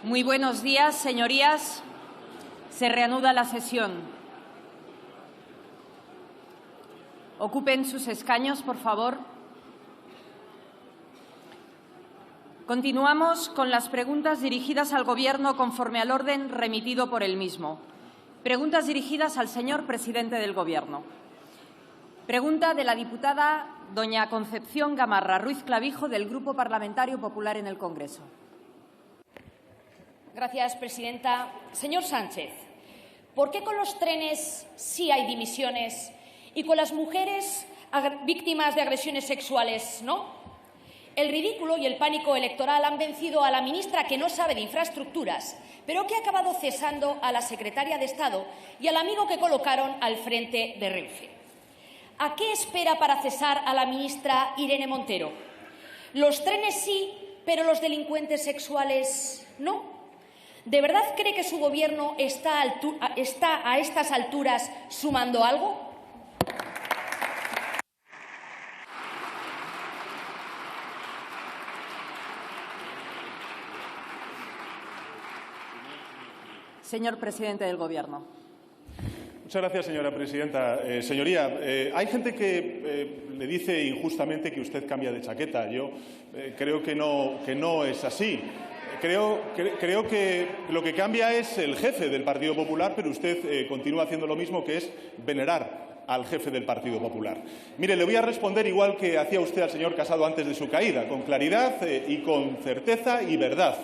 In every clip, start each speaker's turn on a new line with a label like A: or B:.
A: Muy buenos días, señorías. Se reanuda la sesión. Ocupen sus escaños, por favor. Continuamos con las preguntas dirigidas al Gobierno conforme al orden remitido por el mismo. Preguntas dirigidas al señor presidente del Gobierno. Pregunta de la diputada doña Concepción Gamarra Ruiz Clavijo, del Grupo Parlamentario Popular en el Congreso.
B: Gracias, presidenta. Señor Sánchez, ¿por qué con los trenes sí hay dimisiones y con las mujeres víctimas de agresiones sexuales no? El ridículo y el pánico electoral han vencido a la ministra que no sabe de infraestructuras, pero que ha acabado cesando a la secretaria de Estado y al amigo que colocaron al frente de Renfe. ¿A qué espera para cesar a la ministra Irene Montero? Los trenes sí, pero los delincuentes sexuales no. ¿De verdad cree que su Gobierno está a estas alturas sumando algo?
A: Señor presidente del Gobierno.
C: Muchas gracias, señora presidenta. Señoría, hay gente que le dice injustamente que usted cambia de chaqueta. Yo creo que no es así. Creo que lo que cambia es el jefe del Partido Popular, pero usted continúa haciendo lo mismo, que es venerar al jefe del Partido Popular. Mire, le voy a responder igual que hacía usted al señor Casado antes de su caída, con claridad y con certeza y verdad.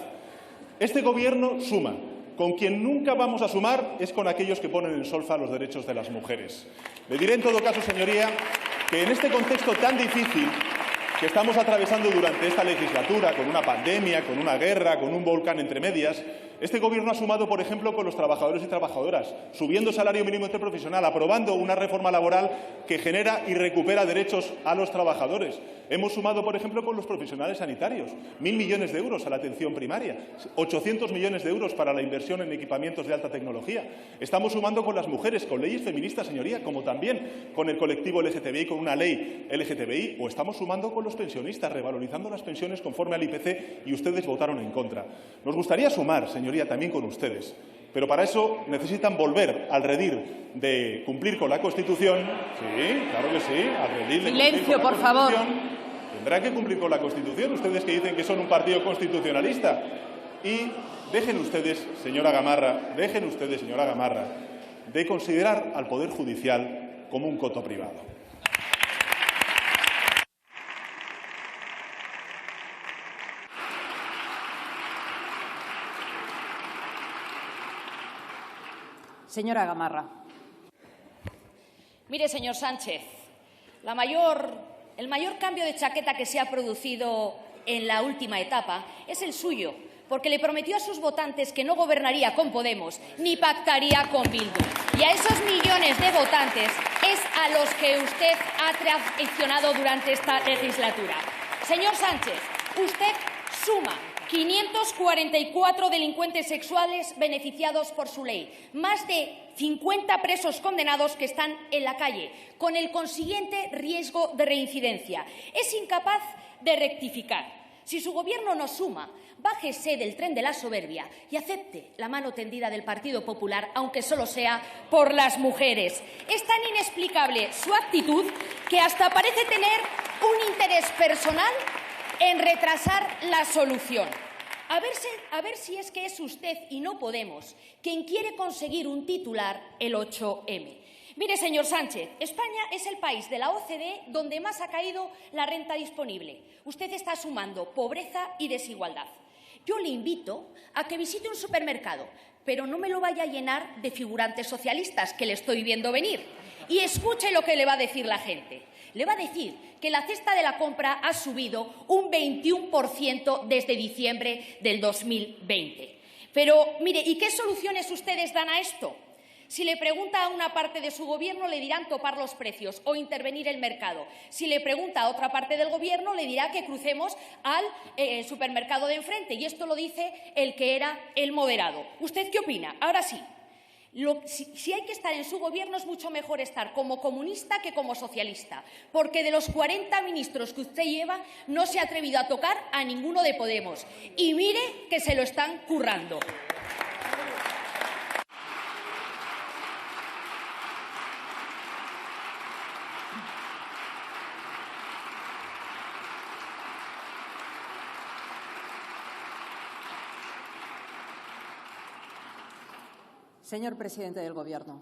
C: Este Gobierno suma. Con quien nunca vamos a sumar es con aquellos que ponen en solfa los derechos de las mujeres. Le diré, en todo caso, señoría, que en este contexto tan difícil que estamos atravesando durante esta legislatura, con una pandemia, con una guerra, con un volcán entre medias, este Gobierno ha sumado, por ejemplo, con los trabajadores y trabajadoras, subiendo el salario mínimo interprofesional, aprobando una reforma laboral que genera y recupera derechos a los trabajadores. Hemos sumado, por ejemplo, con los profesionales sanitarios, 1.000 millones de euros a la atención primaria, 800 millones de euros para la inversión en equipamientos de alta tecnología. Estamos sumando con las mujeres, con leyes feministas, señoría, como también con el colectivo LGTBI, con una ley LGTBI, o estamos sumando con los pensionistas, revalorizando las pensiones conforme al IPC, y ustedes votaron en contra. Nos gustaría sumar, señoría, también con ustedes, pero para eso necesitan volver al redil de cumplir con la Constitución. Sí, claro que sí, al redil de
A: Silencio,
C: cumplir con la
A: por
C: Constitución.
A: favor.
C: Tendrán que cumplir con la Constitución, ustedes que dicen que son un partido constitucionalista. Y dejen ustedes, señora Gamarra, de considerar al Poder Judicial como un coto privado.
A: Señora Gamarra.
B: Mire, señor Sánchez, el mayor cambio de chaqueta que se ha producido en la última etapa es el suyo, porque le prometió a sus votantes que no gobernaría con Podemos ni pactaría con Bildu. Y a esos millones de votantes es a los que usted ha traicionado durante esta legislatura. Señor Sánchez, usted suma 544 delincuentes sexuales beneficiados por su ley, más de 50 presos condenados que están en la calle, con el consiguiente riesgo de reincidencia. Es incapaz de rectificar. Si su Gobierno no suma, bájese del tren de la soberbia y acepte la mano tendida del Partido Popular, aunque solo sea por las mujeres. Es tan inexplicable su actitud que hasta parece tener un interés personal en retrasar la solución. A ver si es que es usted y no Podemos quien quiere conseguir un titular el 8M. Mire, señor Sánchez, España es el país de la OCDE donde más ha caído la renta disponible. Usted está sumando pobreza y desigualdad. Yo le invito a que visite un supermercado, pero no me lo vaya a llenar de figurantes socialistas, que le estoy viendo venir. Y escuche lo que le va a decir la gente. Le va a decir que la cesta de la compra ha subido un 21% desde diciembre del 2020. Pero, mire, ¿y qué soluciones ustedes dan a esto? Si le pregunta a una parte de su Gobierno, le dirán topar los precios o intervenir el mercado. Si le pregunta a otra parte del Gobierno, le dirá que crucemos al supermercado de enfrente. Y esto lo dice el que era el moderado. ¿Usted qué opina? Ahora sí. Si hay que estar en su gobierno, es mucho mejor estar como comunista que como socialista, porque de los 40 ministros que usted lleva no se ha atrevido a tocar a ninguno de Podemos. Y mire que se lo están currando.
A: Señor presidente del Gobierno.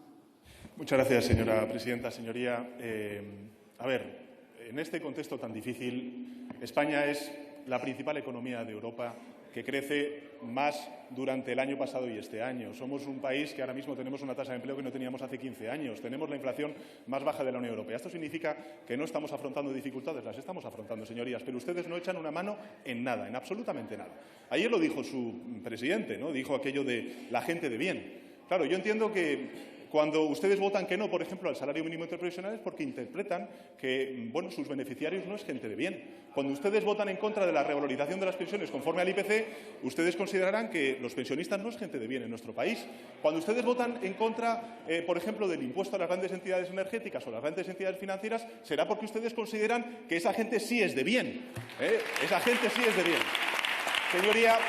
C: Muchas gracias, señora presidenta. Señoría, a ver, en este contexto tan difícil, España es la principal economía de Europa que crece más durante el año pasado y este año. Somos un país que ahora mismo tenemos una tasa de empleo que no teníamos hace 15 años. Tenemos la inflación más baja de la Unión Europea. Esto significa que no estamos afrontando dificultades. Las estamos afrontando, señorías, pero ustedes no echan una mano en nada, en absolutamente nada. Ayer lo dijo su presidente, ¿no? Dijo aquello de la gente de bien. Claro, yo entiendo que cuando ustedes votan que no, por ejemplo, al salario mínimo interprofesional es porque interpretan que, bueno, sus beneficiarios no es gente de bien. Cuando ustedes votan en contra de la revalorización de las pensiones conforme al IPC, ustedes considerarán que los pensionistas no es gente de bien en nuestro país. Cuando ustedes votan en contra, por ejemplo, del impuesto a las grandes entidades energéticas o las grandes entidades financieras, será porque ustedes consideran que esa gente sí es de bien. Esa gente sí es de bien. Señoría,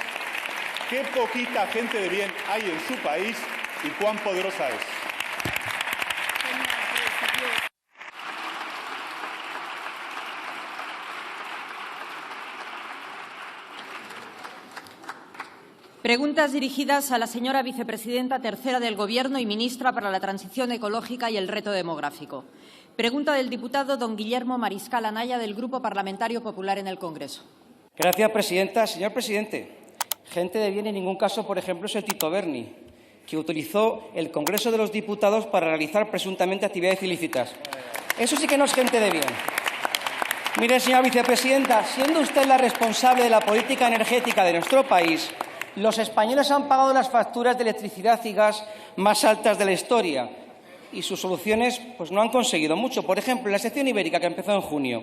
C: qué poquita gente de bien hay en su país y cuán poderosa es.
A: Preguntas dirigidas a la señora vicepresidenta tercera del Gobierno y ministra para la Transición Ecológica y el Reto Demográfico. Pregunta del diputado don Guillermo Mariscal Anaya, del Grupo Parlamentario Popular en el Congreso.
D: Gracias, presidenta. Señor presidente, gente de bien en ningún caso, por ejemplo, es el Tito Berni, que utilizó el Congreso de los Diputados para realizar presuntamente actividades ilícitas. Eso sí que no es gente de bien. Mire, señora vicepresidenta, siendo usted la responsable de la política energética de nuestro país, los españoles han pagado las facturas de electricidad y gas más altas de la historia y sus soluciones pues, no han conseguido mucho. Por ejemplo, la sección ibérica, que empezó en junio.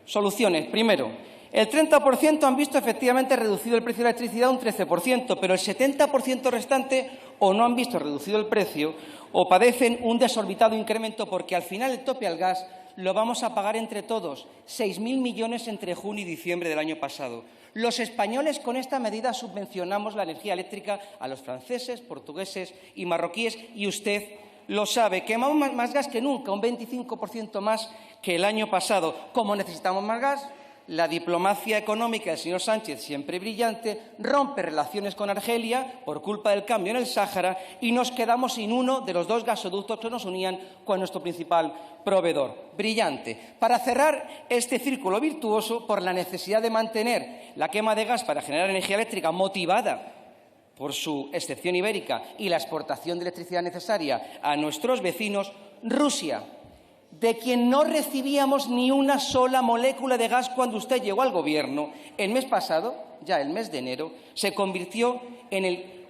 D: Soluciones. Primero, el 30% han visto efectivamente reducido el precio de la electricidad un 13%, pero el 70% restante o no han visto reducido el precio o padecen un desorbitado incremento, porque al final el tope al gas lo vamos a pagar entre todos, 6.000 millones entre junio y diciembre del año pasado. Los españoles con esta medida subvencionamos la energía eléctrica a los franceses, portugueses y marroquíes, y usted lo sabe. Quemamos más gas que nunca, un 25% más que el año pasado. ¿Cómo necesitamos más gas? La diplomacia económica del señor Sánchez, siempre brillante, rompe relaciones con Argelia por culpa del cambio en el Sáhara y nos quedamos sin uno de los dos gasoductos que nos unían con nuestro principal proveedor. Brillante. Para cerrar este círculo virtuoso, por la necesidad de mantener la quema de gas para generar energía eléctrica motivada por su excepción ibérica y la exportación de electricidad necesaria a nuestros vecinos, Rusia, de quien no recibíamos ni una sola molécula de gas cuando usted llegó al Gobierno, el mes pasado, ya el mes de enero, se convirtió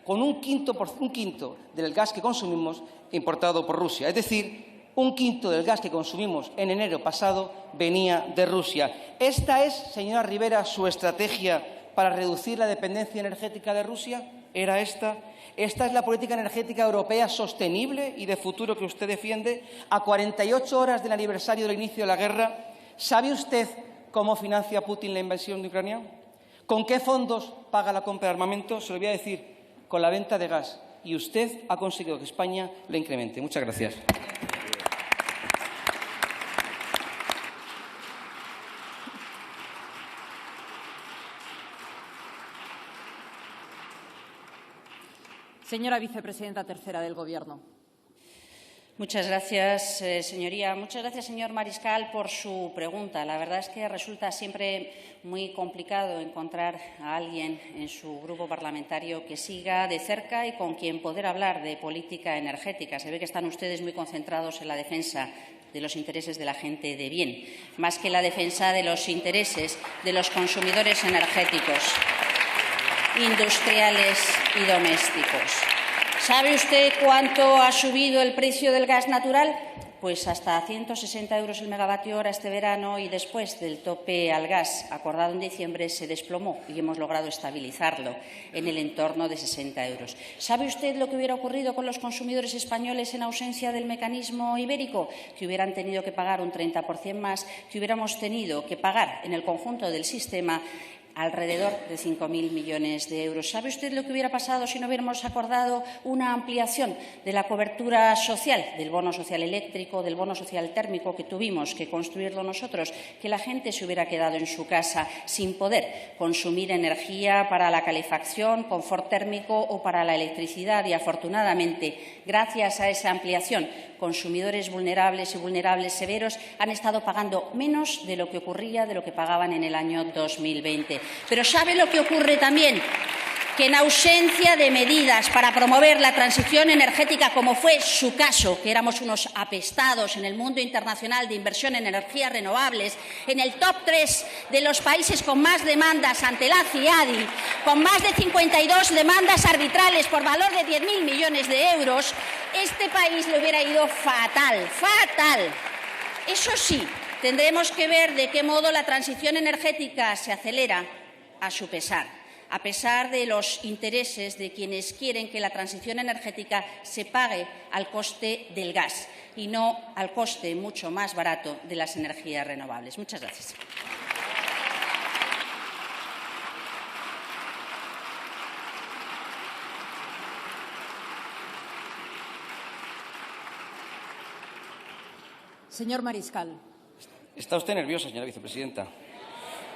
D: con un quinto del gas que consumimos importado por Rusia. Es decir, un quinto del gas que consumimos en enero pasado venía de Rusia. ¿Esta es, señora Rivera, su estrategia para reducir la dependencia energética de Rusia? ¿Era esta? ¿Esta es la política energética europea sostenible y de futuro que usted defiende? A 48 horas del aniversario del inicio de la guerra, ¿sabe usted cómo financia Putin la invasión de Ucrania? ¿Con qué fondos paga la compra de armamento? Se lo voy a decir, con la venta de gas. Y usted ha conseguido que España la incremente. Muchas gracias.
A: Señora vicepresidenta tercera del Gobierno.
B: Muchas gracias, señoría. Muchas gracias, señor Mariscal, por su pregunta. La verdad es que resulta siempre muy complicado encontrar a alguien en su grupo parlamentario que siga de cerca y con quien poder hablar de política energética. Se ve que están ustedes muy concentrados en la defensa de los intereses de la gente de bien, más que la defensa de los intereses de los consumidores energéticos, industriales y domésticos. ¿Sabe usted cuánto ha subido el precio del gas natural?
E: pues hasta 160 euros el megavatio hora este verano, y después del tope al gas acordado en diciembre se desplomó y hemos logrado estabilizarlo en el entorno de 60 euros. ¿Sabe usted lo que hubiera ocurrido con los consumidores españoles en ausencia del mecanismo ibérico? Que hubieran tenido que pagar un 30% más, que hubiéramos tenido que pagar en el conjunto del sistema alrededor de 5.000 millones de euros. ¿Sabe usted lo que hubiera pasado si no hubiéramos acordado una ampliación de la cobertura social, del bono social eléctrico, del bono social térmico, que tuvimos que construirlo nosotros? Que la gente se hubiera quedado en su casa sin poder consumir energía para la calefacción, confort térmico o para la electricidad. Y, afortunadamente, gracias a esa ampliación, consumidores vulnerables y vulnerables severos han estado pagando menos de lo que ocurría, de lo que pagaban en el año 2020. Pero ¿sabe lo que ocurre también? Que en ausencia de medidas para promover la transición energética, como fue su caso, que éramos unos apestados en el mundo internacional de inversión en energías renovables, en el top 3 de los países con más demandas ante la CIADI, con más de 52 demandas arbitrales por valor de 10.000 millones de euros, este país le hubiera ido fatal, fatal. Eso sí, tendremos que ver de qué modo la transición energética se acelera a su pesar, a pesar de los intereses de quienes quieren que la transición energética se pague al coste del gas y no al coste mucho más barato de las energías renovables. Muchas gracias.
A: Señor Mariscal.
D: Está usted nerviosa, señora vicepresidenta.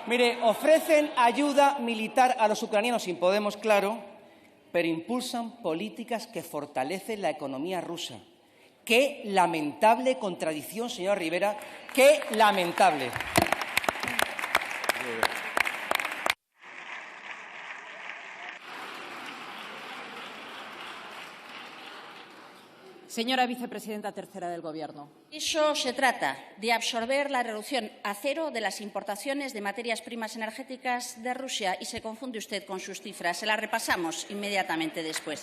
D: Mire, ofrecen ayuda militar a los ucranianos sin Podemos, claro, pero impulsan políticas que fortalecen la economía rusa. Qué lamentable contradicción, señora Rivera, qué lamentable.
A: Señora vicepresidenta tercera del Gobierno.
E: Eso se trata, de absorber la reducción a cero de las importaciones de materias primas energéticas de Rusia, y se confunde usted con sus cifras. Se las repasamos inmediatamente después.